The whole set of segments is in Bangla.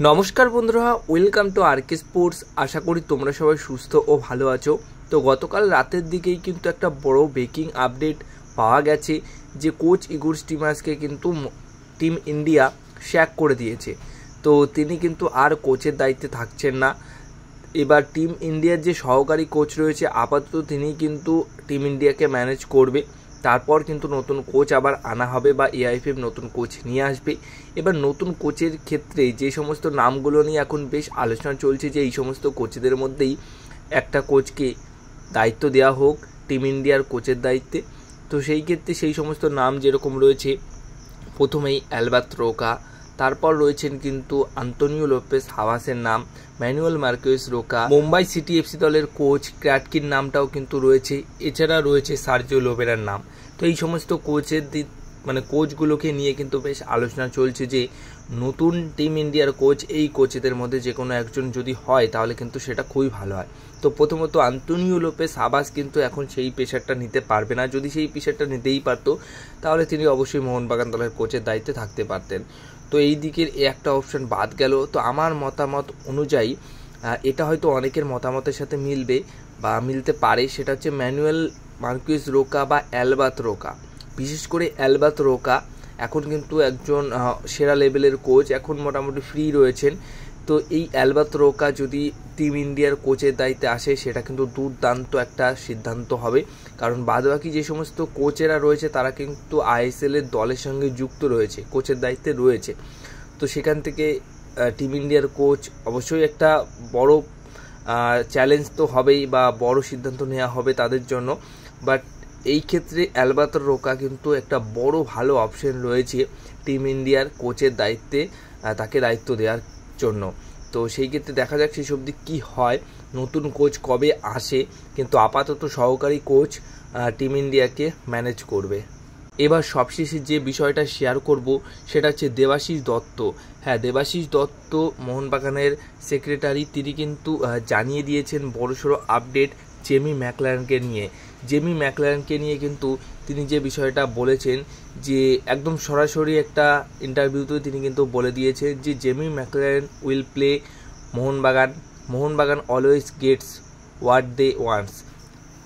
নমস্কার বন্ধুরা, ওয়েলকাম টু আরকে স্পোর্টস। আশা করি তোমরা সবাই সুস্থ ও ভালো আছো। তো গতকাল রাতের দিকেই কিন্তু একটা বড় ব্রেকিং আপডেট পাওয়া গেছে যে কোচ ইগোর স্টিমাচকে কিন্তু টিম ইন্ডিয়া স্যাক করে দিয়েছে। তো তিনি কিন্তু আর কোচের দায়িত্বে থাকছেন না। এবার টিম ইন্ডিয়ার যে সহকারী কোচ রয়েছে আপাতত তিনি কিন্তু টিম ইন্ডিয়াকে ম্যানেজ করবে। তারপর কিন্তু নতুন কোচ আবার আনা হবে বা এআইএফএফ নতুন কোচ নিয়ে আসবে। এবার নতুন কোচের ক্ষেত্রে যে সমস্ত নামগুলো নিয়ে এখন বেশ আলোচনা চলছে যে এই সমস্ত কোচদের মধ্যেই একটা কোচকে দায়িত্ব দেওয়া হোক টিম ইন্ডিয়ার কোচের দায়িত্বে। তো সেই ক্ষেত্রে সেই সমস্ত নাম যেরকম রয়েছে, প্রথমেই অ্যালবার্ট রোকা, তারপর রয়েছেন কিন্তু আন্তোনিও লোপেস হাভাসের নাম, Manuel Marquez Roca, Mumbai city FC দলের কোচ ক্র্যাটকির নামটাও কিন্তু রয়েছে, এছাড়া রয়েছে সার্জিও লোবেরার নাম। তো এই সমস্ত কোচের কোচগুলোকে নিয়ে কিন্তু বেশ আলোচনা চলছে যে নতুন টিম ইন্ডিয়ার কোচ এই কোচেদের মধ্যে যে কোনো একজন যদি হয় তাহলে কিন্তু সেটা খুবই ভালো হয়। তো প্রথমত আন্তোনিও লোপেস হাভাস কিন্তু এখন সেই পেশারটা নিতে পারবে না। যদি সেই পেশারটা নিতেই পারতো তাহলে তিনি অবশ্যই মোহনবাগান দলের কোচের দায়িত্বে থাকতে পারতেন। তো এই দিকের একটা অপশন বাদ গেল। তো আমার মতামত অনুযায়ী এটা হয়তো অনেকের মতামতের সাথে মিলবে বা মিলতে পারে, সেটা হচ্ছে ম্যানুয়েল মার্কেস রোকা বা অ্যালবার্ট রোকা। বিশেষ করে অ্যালবার্ট রোকা এখন কিন্তু একজন সেরা লেভেলের কোচ, এখন মোটামুটি ফ্রি রয়েছেন। তো এই অ্যালবার্ট রোকা যদি টিম ইন্ডিয়ার কোচের দায়িত্বে আসে সেটা কিন্তু দুর্দান্ত একটা সিদ্ধান্ত হবে, কারণ বাদবাকি যে সমস্ত কোচেরা রয়েছে তারা কিন্তু আইএসএল এর দলের সঙ্গে যুক্ত রয়েছে, কোচের দায়িত্বে রয়েছে। তো সেখান থেকে টিম ইন্ডিয়ার কোচ অবশ্যই একটা বড় চ্যালেঞ্জ তো হবেই বা বড় সিদ্ধান্ত নেওয়া হবে তাদের জন্য। বাট এই ক্ষেত্রে অ্যালবার্ট রোকা কিন্তু একটা বড় ভালো অপশন রয়েছে টিম ইন্ডিয়ার কোচের দায়িত্বে, তাকে দায়িত্ব দেওয়ার জন্য। তো সেই ক্ষেত্রে দেখা যাক সেই সব দিক কী হয়, নতুন কোচ কবে আসে, কিন্তু আপাতত সহকারী কোচ টিম ইন্ডিয়াকে ম্যানেজ করবে। এবার সবশেষে যে বিষয়টা শেয়ার করব সেটা হচ্ছে দেবাশিস দত্ত। হ্যাঁ, দেবাশিস দত্ত মোহনবাগানের সেক্রেটারি, তিনি কিন্তু জানিয়ে দিয়েছেন বড়সড় আপডেট জেমি ম্যাকলারেনকে নিয়ে। জেমি ম্যাকলারেনকে নিয়ে কিন্তু তিনি যে বিষয়টা বলেছেন যে একদম সরাসরি একটা ইন্টারভিউতে তিনি কিন্তু বলে দিয়েছেন যে Jamie Maclaren will play Mohun Bagan always gets what they wants.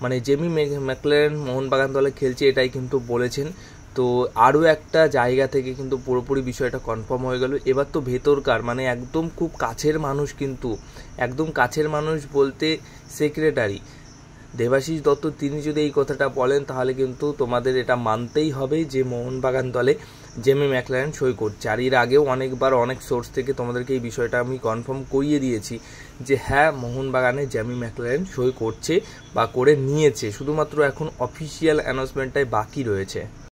মানে জেমি ম্যাকলারেন মোহনবাগান দলে খেলছে এটাই কিন্তু বলেছেন। তো আরও একটা জায়গা থেকে কিন্তু পুরোপুরি বিষয়টা কনফার্ম হয়ে গেল। এবার তো ভেতরকার একদম খুব কাছের মানুষ, কিন্তু একদম কাছের মানুষ বলতে সেক্রেটারি দেবাশিস দত্ত, তিনি যদি এই কথাটা বলেন তাহলে কিন্তু তোমাদের এটা মানতেই হবে যে মোহনবাগান দলে জেমি ম্যাকলারেন সই করছে। আর এর আগেও অনেকবার অনেক সোর্স থেকে তোমাদেরকে এই বিষয়টা আমি কনফার্ম করিয়ে দিয়েছি যে হ্যাঁ, মোহনবাগানে জেমি ম্যাকলারেন সই করছে বা করে নিয়েছে, শুধুমাত্র এখন অফিসিয়াল অ্যানাউন্সমেন্টটাই বাকি রয়েছে।